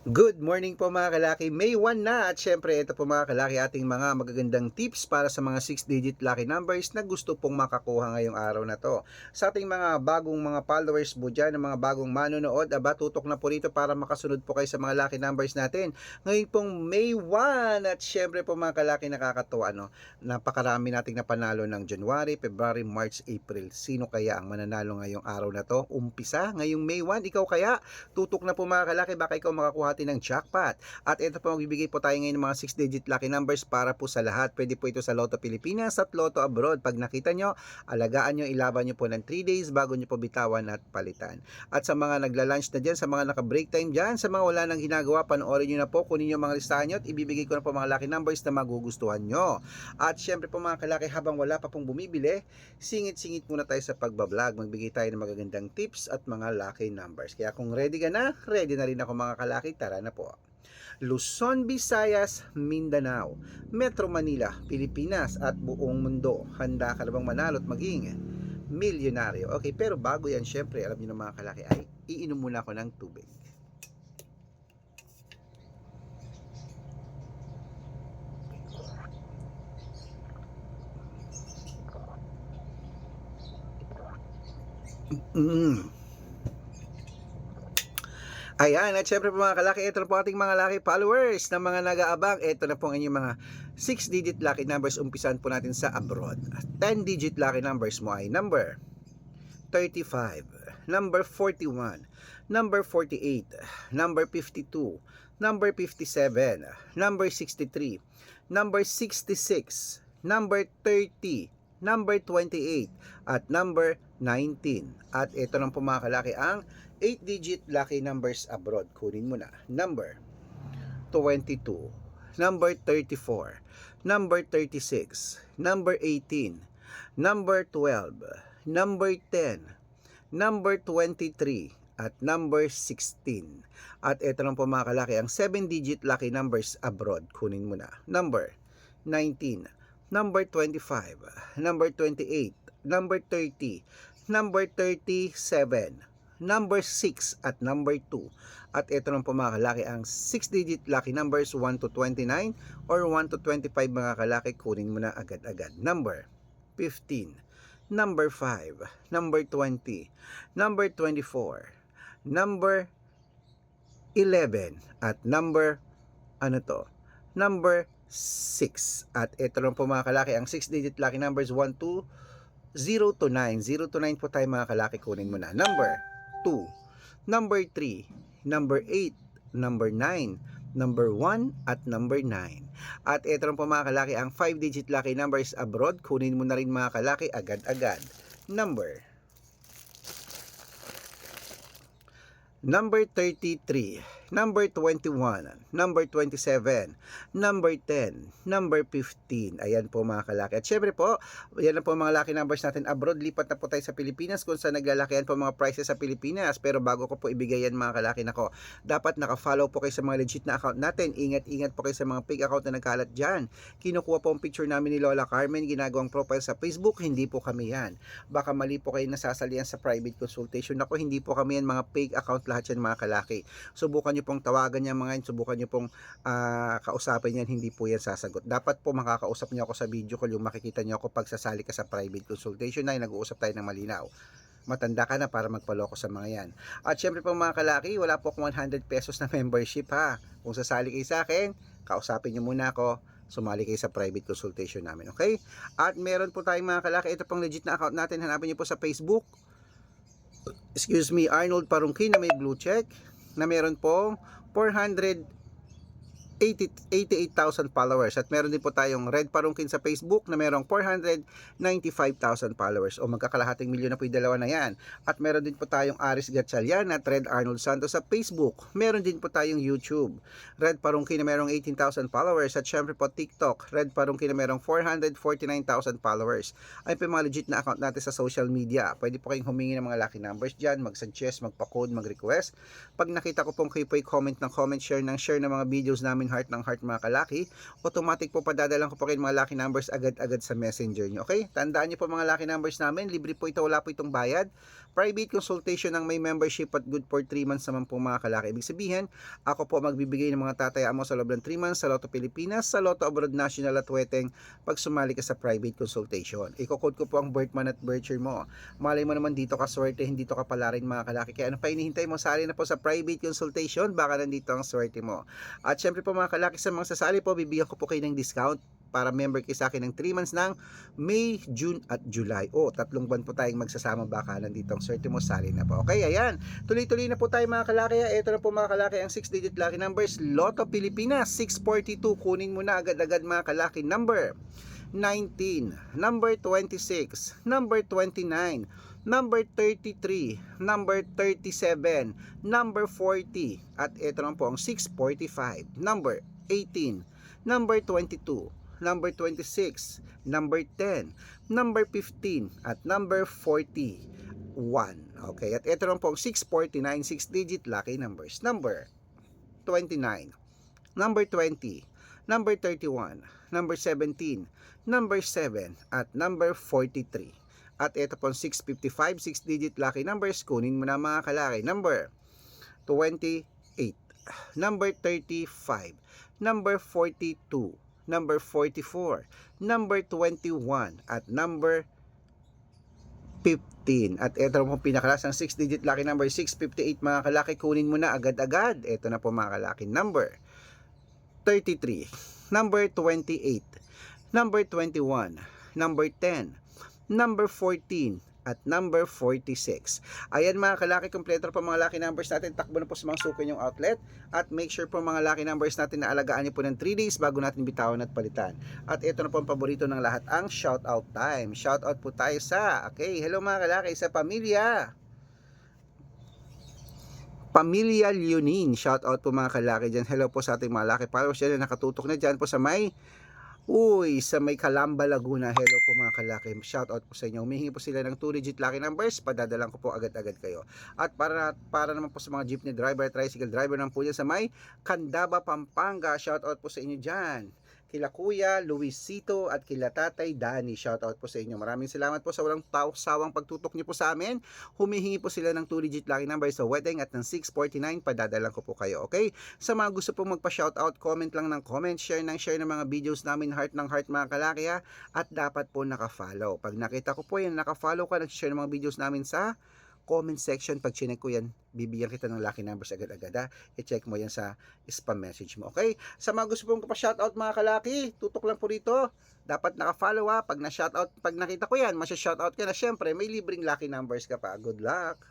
Good morning po mga kalaki, May 1 na at syempre ito po mga kalaki ating mga magagandang tips para sa mga 6-digit lucky numbers na gusto pong makakuha ngayong araw na to. Sa ating mga bagong mga followers po dyan, mga bagong manonood, tutok na po rito para makasunod po kayo sa mga lucky numbers natin. Ngayon pong May 1 at syempre po mga kalaki nakakatuwa napakarami nating napanalo ng January, February, March, April. Sino kaya ang mananalo ngayong araw na to? Umpisa ngayong May 1, ikaw kaya? Tutok na po mga kalaki, baka ikaw makakuha ng jackpot. At ito po magbibigay po tayo ngayon ng mga 6-digit lucky numbers para po sa lahat. Pwede po ito sa Lotto Pilipinas at Lotto Abroad. Pag nakita nyo, alagaan nyo, ilaban nyo po ng 3 days bago nyo po bitawan at palitan. At sa mga nagla-lunch na dyan, sa mga naka-break time dyan, sa mga wala nang ginagawa, panoorin nyo na po, kunin nyo mga listahan nyo at ibibigay ko na po mga lucky numbers na magugustuhan nyo. At syempre po mga kalaki, habang wala pa pong bumibili, singit-singit muna tayo sa pagbablog. Magbigay tayo ng magagandang tips at mga lucky numbers. Kaya kung ready ka na, ready na rin ako mga kalaki. Tara na po. Luzon, Visayas, Mindanao, Metro Manila, Pilipinas at buong mundo. Handa ka na bang manalo at maging milyonaryo? Okay, pero bago yan, syempre, alam niyo na mga kalaki, ay iinom muna ako ng tubig. Ayan, at syempre po mga kalaki, ito na po ating mga lucky followers na mga nag-aabang. Ito na po ang inyong mga 6-digit lucky numbers. Umpisan po natin sa abroad. 10-digit lucky numbers mo ay number 35, number 41, number 48, number 52, number 57, number 63, number 66, number 30, number 28, at number 19. At ito lang po mga kalaki ang 8-digit lucky numbers abroad. Kunin mo na. Number 22, number 34, number 36, number 18, number 12, number 10, number 23, at number 16. At ito lang po mga kalaki ang 7-digit lucky numbers abroad. Kunin mo na. Number 19, number 25, number 28, number 30, number 37, number 6, at number 2. At ito lang po mga kalaki ang 6-digit lucky numbers 1 to 29 or 1 to 25 mga kalaki. Kunin mo na agad-agad. Number 15, number 5, number 20, number 24, number 11, at number number 6. At ito lang po mga kalaki ang 6-digit lucky numbers 1 to 0 to 9. 0 to 9 po tayo mga kalaki. Kunin mo na. Number 2, number 3, number 8, number 9, number 1, at number 9. At ito lang po mga kalaki ang 5-digit lucky numbers abroad. Kunin mo na rin mga kalaki agad-agad. Number 33, number 21, number 27, number 10, number 15. Ayan po mga kalaki. At syempre po, yan na po mga lucky numbers natin abroad. Lipat na po tayo sa Pilipinas kung saan naglalakihan po mga prices sa Pilipinas. Pero bago ko po ibigay yan mga kalaki, nako, dapat naka-follow po kayo sa mga legit na account natin. Ingat-ingat po kayo sa mga fake account na nagkalat dyan. Kinukuha po ang picture namin ni Lola Carmen, ginagawang profile sa Facebook. Hindi po kami yan. Baka mali po kayo nasasalihan sa private consultation. Nako, hindi po kami yan, mga fake account lahat yan mga kalaki. Subukan nyo pong tawagan yan mga yan, subukan nyo pong kausapin yan, hindi po yan sasagot. Dapat po makakausap nyo ako sa video call, yung makikita nyo ako pag sasali ka sa private consultation na nag-uusap tayo ng malinaw. Matanda ka na para magpaloko sa mga yan. At syempre po mga kalaki, wala po akong 100 pesos na membership ha. Kung sasali kayo sa akin, kausapin nyo muna ako, sumali kayo sa private consultation namin, okay? At meron po tayong mga kalaki, ito pang legit na account natin, hanapin nyo po sa Facebook, Arnold Parungki na may blue check, na meron po 488,000 followers. At meron din po tayong Red Parungkin sa Facebook na merong 495,000 followers. O magkakalahating milyon na po yung dalawa na yan. At meron din po tayong Aris Gatchalian at Red Arnold Santos sa Facebook. Meron din po tayong YouTube, Red Parungkin na merong 18,000 followers. At syempre po TikTok, Red Parungkin na merong 449,000 followers. Ay po mga legit na account natin sa social media. Pwede po kayong humingi ng mga lucky numbers dyan, mag-suggest, magpa-code, mag-request. Pag nakita ko pong kayo po comment ng comment, share ng mga videos namin, heart ng heart mga kalaki, automatic po padadalan ko po kayo mga lucky numbers agad-agad sa messenger nyo. Okay? Tandaan nyo po mga lucky numbers namin, libre po ito, wala po itong bayad. Private consultation ng may membership at good for 3 months naman po mga kalaki. Ibig sabihin, ako po magbibigay ng mga tatayaan mo sa loob ng 3 months sa Lotto Pilipinas, sa Lotto Abroad National at Weteng pag sumali ka sa private consultation. Iko-code ko po ang birth month at birth year mo. Malay mo naman dito ka swerte, hindi to ka pala rin mga kalaki. Kaya ano pa hinihintay mo? Sali na po sa private consultation, baka nandito ang swerte mo. At syempre po mga kalaki, sa mga sasali po, bibigyan ko po kayo ng discount para member kayo sa akin ng 3 months ng May, June at July. O, 3 buwan po tayong magsasama, baka nandito ang swerte mo, sali na po. Okay, ayan. Tuloy-tuloy na po tayo mga kalaki. Ito na po mga kalaki ang 6-digit lucky numbers. Lotto Pilipinas, 642. Kunin mo na agad-agad mga kalaki. Number 19, number 26, number 29, number 33, number 37, number 40, at ito lang po ang 645, number 18, number 22, number 26, number 10, number 15, at number 41. Okay, at ito lang po ang 649, 6-digit lucky numbers. Number 29, number 20, number 31, number 17, number 7, at number 43. At ito po 655, 6-digit lucky numbers. Kunin mo na mga kalaki. Number 28, number 35, number 42, number 44, number 21, at number 15. At ito na po pinakalas ang 6-digit lucky number 658 mga kalaki. Kunin mo na agad-agad. Ito na po mga kalaki. Number 33, number 28, number 21, number 10, number 14, at number 46. Ayan mga kalaki, kompleto po mga lucky numbers natin. Takbo na po sa mga suki yung outlet. At make sure po mga lucky numbers natin na alagaan nyo po ng 3 days bago natin bitawan at palitan. At ito na po ang paborito ng lahat, ang shoutout time. Shoutout po tayo sa, okay, hello mga kalaki, sa Pamilya Leonin. Shoutout po mga kalaki dyan. Hello po sa ating mga lucky followers dyan na nakatutok na dyan po sa may Calamba, Laguna. Hello po mga kalaki. Shoutout po sa inyo. Humihingi po sila ng 2-digit lucky numbers. Padadalan ko po agad-agad kayo. At para naman po sa mga jeepney driver, tricycle driver naman po dyan sa may Candaba, Pampanga. Shoutout po sa inyo dyan. Kila Kuya Luisito at kila Tatay Dani. Shoutout po sa inyo. Maraming salamat po sa walang sawang pagtutok niyo po sa amin. Humihingi po sila ng 2-digit lucky number sa Weteng at ng 649. Padadalan ko po kayo. Okay? Sa mga gusto pong magpa-shoutout, comment lang ng comment, share ng mga videos namin, heart ng heart mga kalaki ha. At dapat po naka-follow. Pag nakita ko po yan, naka-follow ka, nag-share ng mga videos namin sa comment section. Pag chinek ko yan, bibigyan kita ng lucky numbers agad-agad ha. I-check mo yan sa spam message mo. Okay? Sa mga gusto pong pa-shoutout mga kalaki, tutok lang po dito. Dapat naka-follow ha. Pag na-shoutout, pag nakita ko yan, masya-shoutout ka na, syempre may libreng lucky numbers ka pa. Good luck!